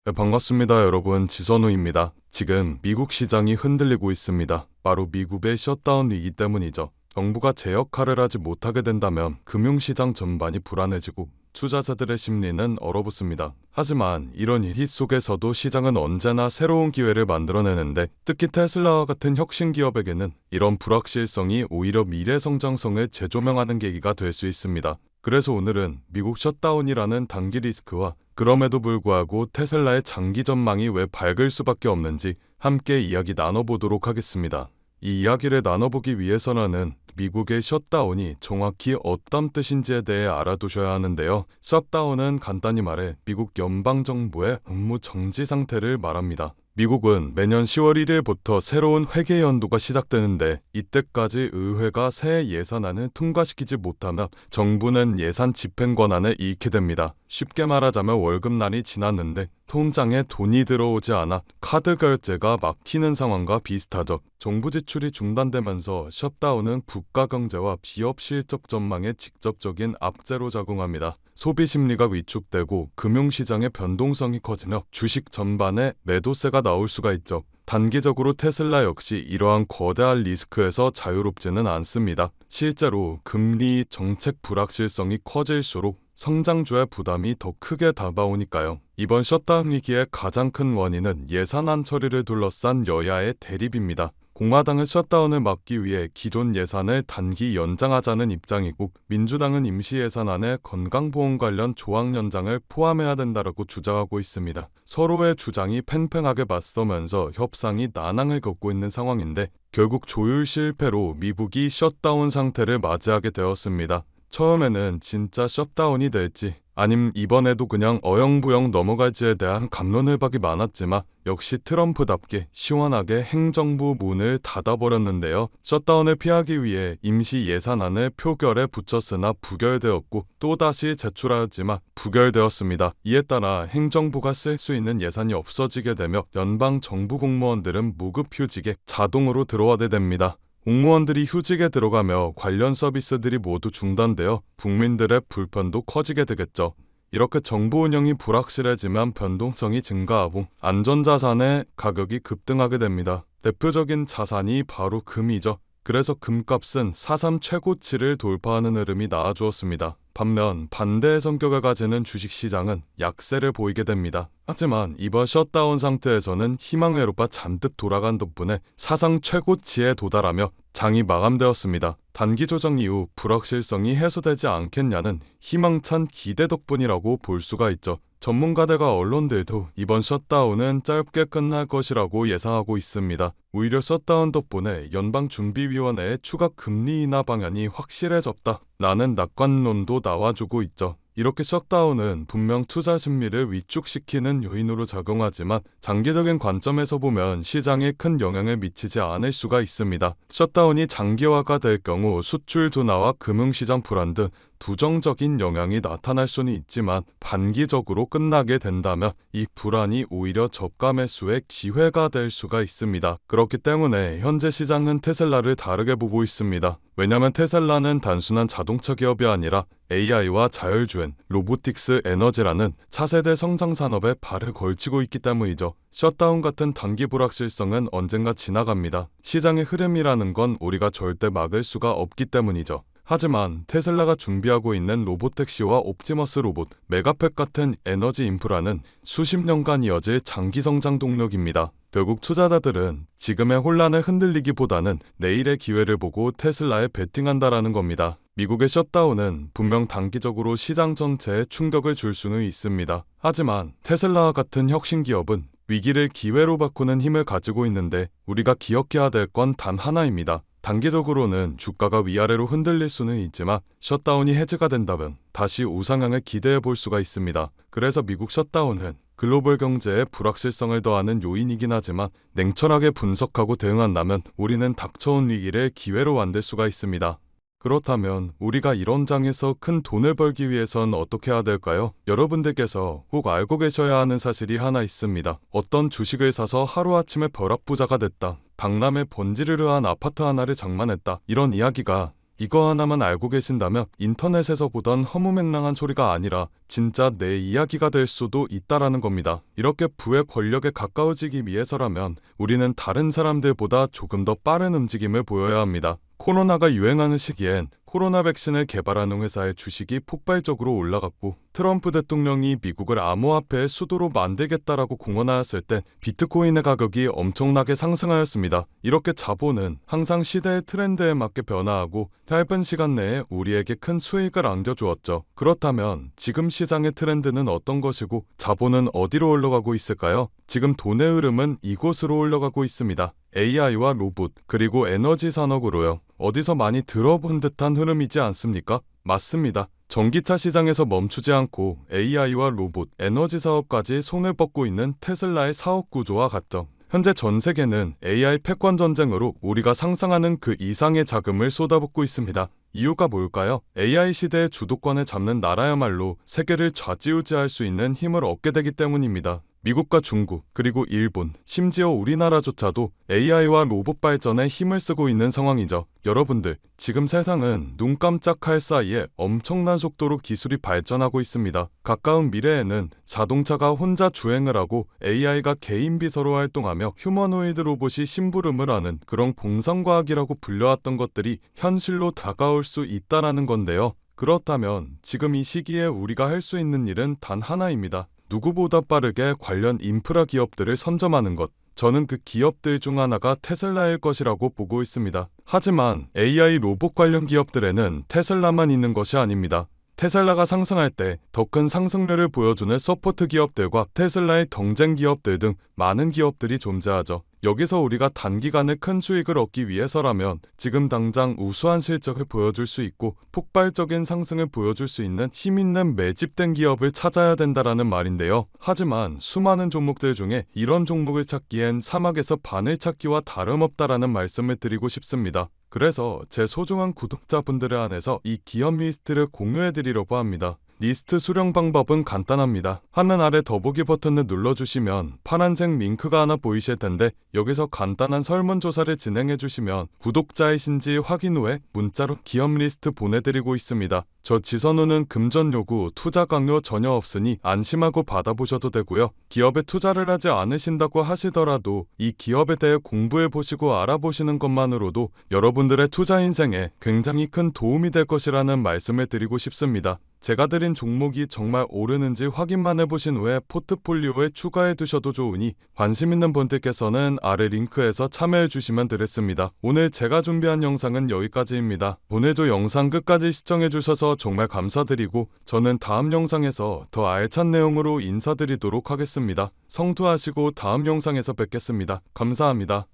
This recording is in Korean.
네, 반갑습니다, 여러분. 지선우입니다. 지금 미국 시장이 흔들리고 있습니다. 바로 미국의 셧다운 위기 때문이죠. 정부가 제 역할을 하지 못하게 된다면 금융시장 전반이 불안해지고 투자자들의 심리는 얼어붙습니다. 하지만 이런 위기 속에서도 시장은 언제나 새로운 기회를 만들어내는데, 특히 테슬라와 같은 혁신 기업에게는 이런 불확실성이 오히려 미래 성장성을 재조명하는 계기가 될 수 있습니다. 그래서 오늘은 미국 셧다운이라는 단기 리스크와 그럼에도 불구하고 테슬라의 장기 전망이 왜 밝을 수밖에 없는지 함께 이야기 나눠보도록 하겠습니다. 이 이야기를 나눠보기 위해서는 미국의 셧다운이 정확히 어떤 뜻인지에 대해 알아두셔야 하는데요. 셧다운은 간단히 말해 미국 연방정부의 업무 정지 상태를 말합니다. 미국은 매년 10월 1일부터 새로운 회계 연도가 시작되는데, 이때까지 의회가 새 예산안을 통과시키지 못하면 정부는 예산 집행 권한을 잃게 됩니다. 쉽게 말하자면 월급날이 지났는데 통장에 돈이 들어오지 않아 카드 결제가 막히는 상황과 비슷하죠. 정부 지출이 중단되면서 셧다운은 국가 경제와 기업 실적 전망에 직접적인 악재로 작용합니다. 소비 심리가 위축되고 금융시장의 변동성이 커지며 주식 전반에 매도세가 나올 수가 있죠. 단기적으로 테슬라 역시 이러한 거대한 리스크에서 자유롭지는 않습니다. 실제로 금리 정책 불확실성이 커질수록 성장주의 부담이 더 크게 다가오니까요. 이번 셧다운 위기의 가장 큰 원인은 예산안 처리를 둘러싼 여야의 대립입니다. 공화당은 셧다운을 막기 위해 기존 예산을 단기 연장하자는 입장이고, 민주당은 임시 예산안에 건강보험 관련 조항 연장을 포함해야 된다고 주장하고 있습니다. 서로의 주장이 팽팽하게 맞서면서 협상이 난항을 겪고 있는 상황인데, 결국 조율 실패로 미국이 셧다운 상태를 맞이하게 되었습니다. 처음에는 진짜 셧다운이 될지 아님 이번에도 그냥 어영부영 넘어갈지에 대한 갑론을박이 많았지만, 역시 트럼프답게 시원하게 행정부 문을 닫아버렸는데요. 셧다운을 피하기 위해 임시 예산안을 표결에 붙였으나 부결되었고, 또다시 제출하였지만 부결되었습니다. 이에 따라 행정부가 쓸 수 있는 예산이 없어지게 되며 연방 정부 공무원들은 무급휴직에 자동으로 들어가게 됩니다. 공무원들이 휴직에 들어가며 관련 서비스들이 모두 중단되어 국민들의 불편도 커지게 되겠죠. 이렇게 정부 운영이 불확실해지면 변동성이 증가하고 안전자산의 가격이 급등하게 됩니다. 대표적인 자산이 바로 금이죠. 그래서 금값은 사상 최고치를 돌파하는 흐름이 나아주었습니다. 반면 반대의 성격을 가지는 주식시장은 약세를 보이게 됩니다. 하지만 이번 셧다운 상태에서는 희망회로가 잔뜩 돌아간 덕분에 사상 최고치에 도달하며 장이 마감되었습니다. 단기 조정 이후 불확실성이 해소되지 않겠냐는 희망찬 기대 덕분이라고 볼 수가 있죠. 전문가들과 언론들도 이번 셧다운은 짧게 끝날 것이라고 예상하고 있습니다. 오히려 셧다운 덕분에 연방준비위원회의 추가 금리 인하 방안이 확실해졌다라는 낙관론도 나와주고 있죠. 이렇게 셧다운은 분명 투자 심리를 위축시키는 요인으로 작용하지만, 장기적인 관점에서 보면 시장에 큰 영향을 미치지 않을 수가 있습니다. 셧다운이 장기화가 될 경우 수출 둔화와 금융시장 불안 등 부정적인 영향이 나타날 수는 있지만, 단기적으로 끝나게 된다면 이 불안이 오히려 저가 매수의 기회가 될 수가 있습니다. 그렇기 때문에 현재 시장은 테슬라를 다르게 보고 있습니다. 왜냐하면 테슬라는 단순한 자동차 기업이 아니라 AI와 자율주행, 로보틱스 에너지라는 차세대 성장 산업에 발을 걸치고 있기 때문이죠. 셧다운 같은 단기 불확실성은 언젠가 지나갑니다. 시장의 흐름이라는 건 우리가 절대 막을 수가 없기 때문이죠. 하지만 테슬라가 준비하고 있는 로보택시와 옵티머스 로봇, 메가팩 같은 에너지 인프라는 수십 년간 이어질 장기 성장 동력입니다. 결국 투자자들은 지금의 혼란에 흔들리기보다는 내일의 기회를 보고 테슬라에 베팅한다라는 겁니다. 미국의 셧다운은 분명 단기적으로 시장 전체에 충격을 줄 수는 있습니다. 하지만 테슬라와 같은 혁신 기업은 위기를 기회로 바꾸는 힘을 가지고 있는데, 우리가 기억해야 될 건 단 하나입니다. 단기적으로는 주가가 위아래로 흔들릴 수는 있지만 셧다운이 해제가 된다면 다시 우상향을 기대해 볼 수가 있습니다. 그래서 미국 셧다운은 글로벌 경제에 불확실성을 더하는 요인이긴 하지만, 냉철하게 분석하고 대응한다면 우리는 닥쳐온 위기를 기회로 만들 수가 있습니다. 그렇다면 우리가 이런 장에서 큰 돈을 벌기 위해선 어떻게 해야 될까요? 여러분들께서 꼭 알고 계셔야 하는 사실이 하나 있습니다. 어떤 주식을 사서 하루아침에 벼락부자가 됐다, 강남에 번지르르한 아파트 하나를 장만했다, 이런 이야기가 이거 하나만 알고 계신다면 인터넷에서 보던 허무맹랑한 소리가 아니라 진짜 내 이야기가 될 수도 있다라는 겁니다. 이렇게 부의 권력에 가까워지기 위해서라면 우리는 다른 사람들보다 조금 더 빠른 움직임을 보여야 합니다. 코로나가 유행하는 시기엔 코로나 백신을 개발하는 회사의 주식이 폭발적으로 올라갔고, 트럼프 대통령이 미국을 암호화폐의 수도로 만들겠다라고 공언하였을 때 비트코인의 가격이 엄청나게 상승하였습니다. 이렇게 자본은 항상 시대의 트렌드에 맞게 변화하고 짧은 시간 내에 우리에게 큰 수익을 안겨주었죠. 그렇다면 지금 시장의 트렌드는 어떤 것이고 자본은 어디로 올라가고 있을까요? 지금 돈의 흐름은 이곳으로 올라가고 있습니다. AI와 로봇, 그리고 에너지 산업으로요. 어디서 많이 들어본 듯한 흐름이지 않습니까? 맞습니다. 전기차 시장에서 멈추지 않고 AI와 로봇, 에너지 사업까지 손을 뻗고 있는 테슬라의 사업 구조와 같죠. 현재 전 세계는 AI 패권 전쟁으로 우리가 상상하는 그 이상의 자금을 쏟아붓고 있습니다. 이유가 뭘까요? AI 시대의 주도권을 잡는 나라야말로 세계를 좌지우지할 수 있는 힘을 얻게 되기 때문입니다. 미국과 중국, 그리고 일본, 심지어 우리나라조차도 AI와 로봇 발전에 힘을 쓰고 있는 상황이죠. 여러분들, 지금 세상은 눈 깜짝할 사이에 엄청난 속도로 기술이 발전하고 있습니다. 가까운 미래에는 자동차가 혼자 주행을 하고 AI가 개인 비서로 활동하며 휴머노이드 로봇이 심부름을 하는 그런 공상과학이라고 불려왔던 것들이 현실로 다가올 수 있다라는 건데요. 그렇다면 지금 이 시기에 우리가 할 수 있는 일은 단 하나입니다. 누구보다 빠르게 관련 인프라 기업들을 선점하는 것. 저는 그 기업들 중 하나가 테슬라일 것이라고 보고 있습니다. 하지만 AI 로봇 관련 기업들에는 테슬라만 있는 것이 아닙니다. 테슬라가 상승할 때 더 큰 상승률을 보여주는 서포트 기업들과 테슬라의 경쟁 기업들 등 많은 기업들이 존재하죠. 여기서 우리가 단기간에 큰 수익을 얻기 위해서라면 지금 당장 우수한 실적을 보여줄 수 있고 폭발적인 상승을 보여줄 수 있는 힘있는 매집된 기업을 찾아야 된다라는 말인데요. 하지만 수많은 종목들 중에 이런 종목을 찾기엔 사막에서 바늘 찾기와 다름없다라는 말씀을 드리고 싶습니다. 그래서 제 소중한 구독자분들에 한해서 이 기업 리스트를 공유해드리려고 합니다. 리스트 수령 방법은 간단합니다. 화면 아래 더보기 버튼을 눌러주시면 파란색 링크가 하나 보이실 텐데 여기서 간단한 설문조사를 진행해주시면 구독자이신지 확인 후에 문자로 기업 리스트 보내드리고 있습니다. 저 지선우는 금전 요구, 투자 강요 전혀 없으니 안심하고 받아보셔도 되고요. 기업에 투자를 하지 않으신다고 하시더라도 이 기업에 대해 공부해보시고 알아보시는 것만으로도 여러분들의 투자 인생에 굉장히 큰 도움이 될 것이라는 말씀을 드리고 싶습니다. 제가 드린 종목이 정말 오르는지 확인만 해보신 후에 포트폴리오에 추가해 두셔도 좋으니 관심 있는 분들께서는 아래 링크에서 참여해 주시면 되겠습니다. 오늘 제가 준비한 영상은 여기까지입니다. 오늘도 영상 끝까지 시청해 주셔서 정말 감사드리고 저는 다음 영상에서 더 알찬 내용으로 인사드리도록 하겠습니다. 성투하시고 다음 영상에서 뵙겠습니다. 감사합니다.